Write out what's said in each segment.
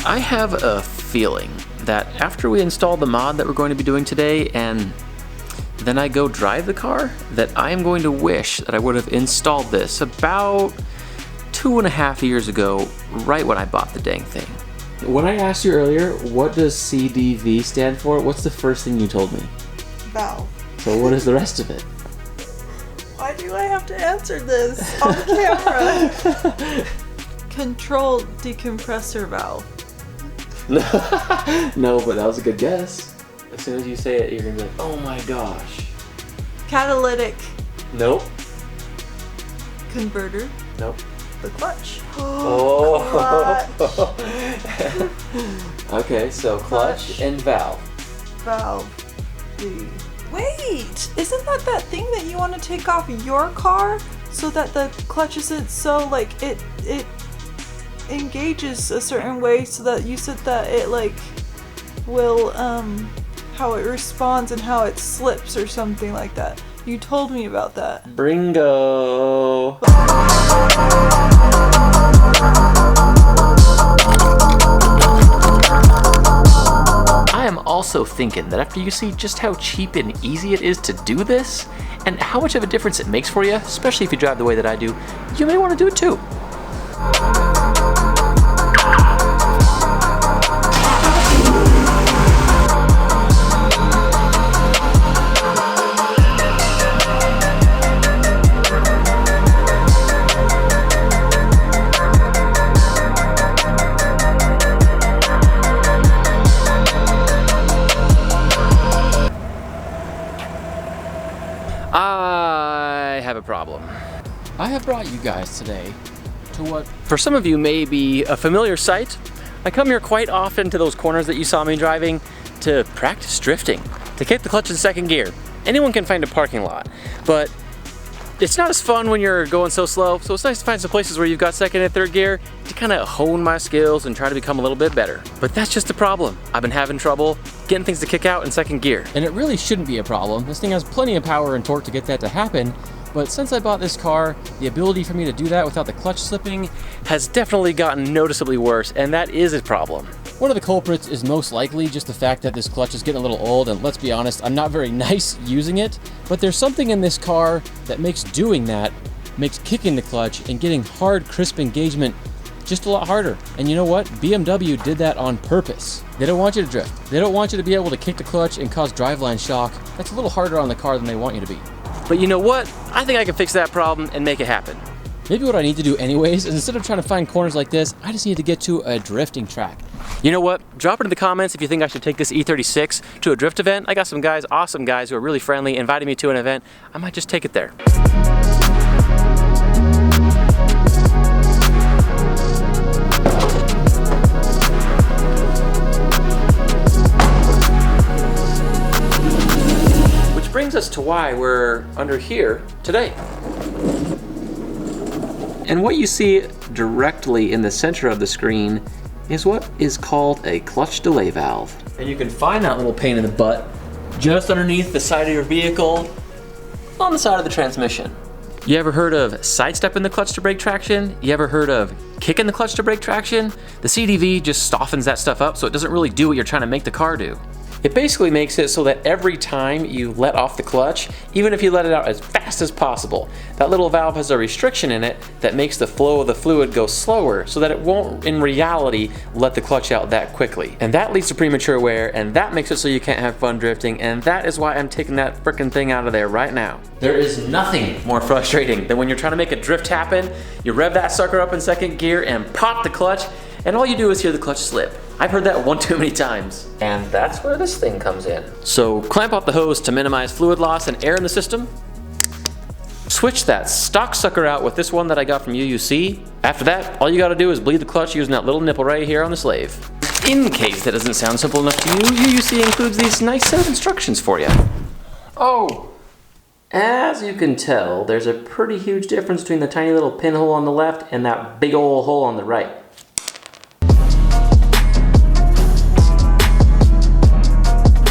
I have a feeling that after we install the mod that we're going to be doing today and then I go drive the car, that I am going to wish that I would have installed this about 2.5 years ago, right when I bought the dang thing. When I asked you earlier, what does CDV stand for? What's the first thing you told me? Valve. So what is the rest of it? Why do I have to answer this on camera? Controlled decompressor valve. No, but that was a good guess. As soon as you say it, you're gonna be like, oh my gosh. Catalytic. Nope. Converter. Nope. The clutch. Oh. Clutch. Okay, so clutch and valve. Valve. Wait, isn't that thing that you want to take off your car so that the clutch isn't so like it engages a certain way so that you said that it like will how it responds and how it slips or something like that. You told me about that. Bringo. I am also thinking that after you see just how cheap and easy it is to do this, and how much of a difference it makes for you, especially if you drive the way that I do, you may want to do it too. I have a problem. I have brought you guys today to what for some of you may be a familiar sight. I come here quite often to those corners that you saw me driving to practice drifting, to kick the clutch in second gear. Anyone can find a parking lot, but it's not as fun when you're going so slow, so it's nice to find some places where you've got second and third gear to kind of hone my skills and try to become a little bit better. But that's just the problem. I've been having trouble getting things to kick out in second gear. And it really shouldn't be a problem. This thing has plenty of power and torque to get that to happen. But since I bought this car, the ability for me to do that without the clutch slipping has definitely gotten noticeably worse, and that is a problem. One of the culprits is most likely just the fact that this clutch is getting a little old, and let's be honest, I'm not very nice using it, but there's something in this car that makes doing that, makes kicking the clutch and getting hard, crisp engagement just a lot harder. And you know what? BMW did that on purpose. They don't want you to drift. They don't want you to be able to kick the clutch and cause driveline shock. That's a little harder on the car than they want you to be. But you know what? I think I can fix that problem and make it happen. Maybe what I need to do anyways is instead of trying to find corners like this, I just need to get to a drifting track. You know what? Drop it in the comments if you think I should take this E36 to a drift event. I got some guys, awesome guys who are really friendly, invited me to an event. I might just take it there. Brings us to why we're under here today. And what you see directly in the center of the screen is what is called a clutch delay valve. And you can find that little pain in the butt just underneath the side of your vehicle on the side of the transmission. You ever heard of sidestepping the clutch to brake traction? You ever heard of kicking the clutch to brake traction? The CDV just softens that stuff up so it doesn't really do what you're trying to make the car do. It basically makes it so that every time you let off the clutch, even if you let it out as fast as possible, that little valve has a restriction in it that makes the flow of the fluid go slower so that it won't, in reality, let the clutch out that quickly. And that leads to premature wear, and that makes it so you can't have fun drifting, and that is why I'm taking that frickin' thing out of there right now. There is nothing more frustrating than when you're trying to make a drift happen, you rev that sucker up in second gear and pop the clutch, and all you do is hear the clutch slip. I've heard that one too many times. And that's where this thing comes in. So clamp off the hose to minimize fluid loss and air in the system. Switch that stock sucker out with this one that I got from UUC. After that, all you gotta do is bleed the clutch using that little nipple right here on the slave. In case that doesn't sound simple enough to you, UUC includes these nice set of instructions for you. Oh, As you can tell, there's a pretty huge difference between the tiny little pinhole on the left and that big old hole on the right.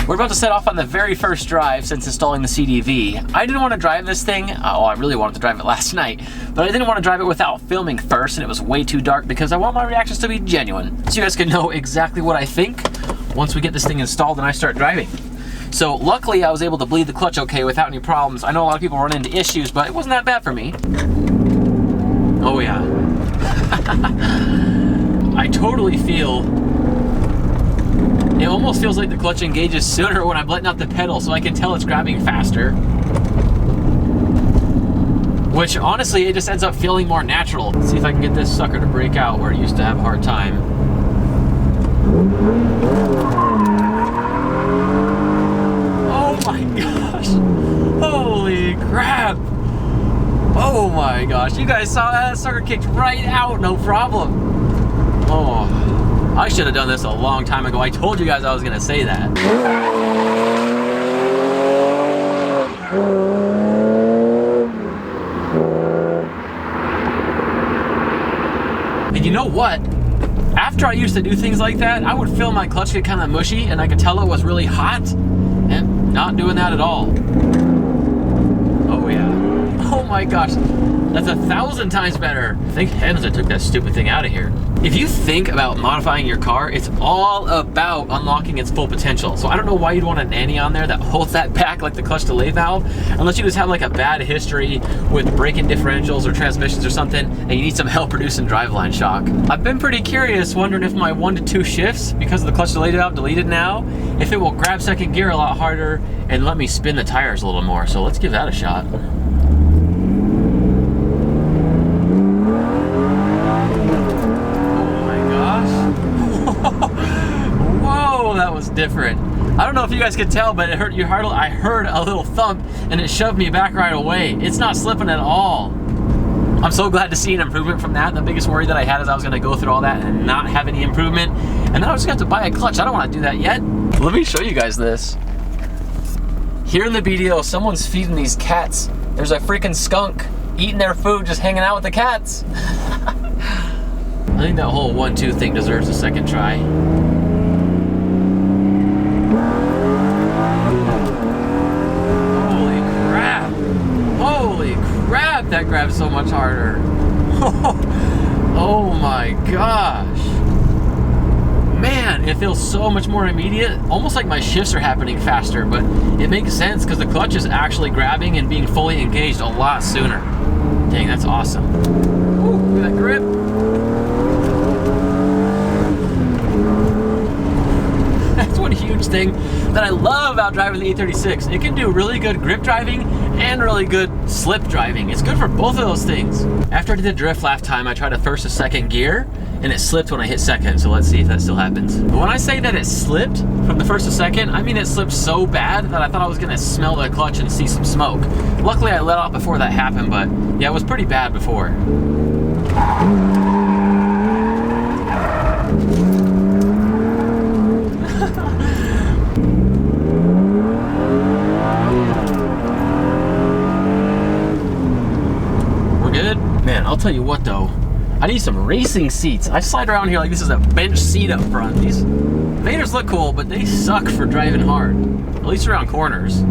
We're about to set off on the very first drive since installing the CDV. I didn't want to drive this thing. Oh, I really wanted to drive it last night, but I didn't want to drive it without filming first, and it was way too dark because I want my reactions to be genuine, so you guys can know exactly what I think once we get this thing installed and I start driving. So luckily I was able to bleed the clutch okay without any problems. I know a lot of people run into issues, but it wasn't that bad for me. Oh yeah. I totally feel, it almost feels like the clutch engages sooner when I'm letting out the pedal, so I can tell it's grabbing faster. Which honestly, it just ends up feeling more natural. Let's see if I can get this sucker to break out where it used to have a hard time. Oh my gosh. Holy crap. Oh my gosh. You guys saw that? That sucker kicked right out, no problem. Oh. I should have done this a long time ago. I told you guys I was gonna say that. And you know what? After I used to do things like that, I would feel my clutch get kind of mushy and I could tell it was really hot, and not doing that at all. Oh yeah. Oh my gosh. That's 1,000 times better. Thank heavens I took that stupid thing out of here. If you think about modifying your car, it's all about unlocking its full potential. So I don't know why you'd want a nanny on there that holds that back like the clutch delay valve, unless you just have like a bad history with break-in differentials or transmissions or something, and you need some help reducing driveline shock. I've been pretty curious, wondering if my 1 to 2 shifts, because of the clutch delay valve deleted now, if it will grab second gear a lot harder and let me spin the tires a little more. So let's give that a shot. Whoa, that was different. I don't know if you guys could tell, but it hurt your heart. I heard a little thump and it shoved me back right away. It's not slipping at all. I'm so glad to see an improvement from that. The biggest worry that I had is I was gonna go through all that and not have any improvement. And then I was gonna have to buy a clutch. I don't wanna do that yet. Let me show you guys this. Here in the BDO, someone's feeding these cats. There's a freaking skunk eating their food, just hanging out with the cats. I think that whole 1-2 thing deserves a second try. Holy crap! Holy crap, that grabs so much harder. Oh my gosh. Man, it feels so much more immediate. Almost like my shifts are happening faster, but it makes sense because the clutch is actually grabbing and being fully engaged a lot sooner. Dang, that's awesome. Ooh, look at that grip. That's one huge thing that I love about driving the E36. It can do really good grip driving and really good slip driving. It's good for both of those things. After I did the drift last time, I tried a first and second gear, and it slipped when I hit second, so let's see if that still happens. But when I say that it slipped from the first to second, I mean it slipped so bad that I thought I was gonna smell the clutch and see some smoke. Luckily I let off before that happened, but yeah, it was pretty bad before. Man, I'll tell you what though, I need some racing seats. I slide around here like this is a bench seat up front. These Vaders look cool, but they suck for driving hard, at least around corners.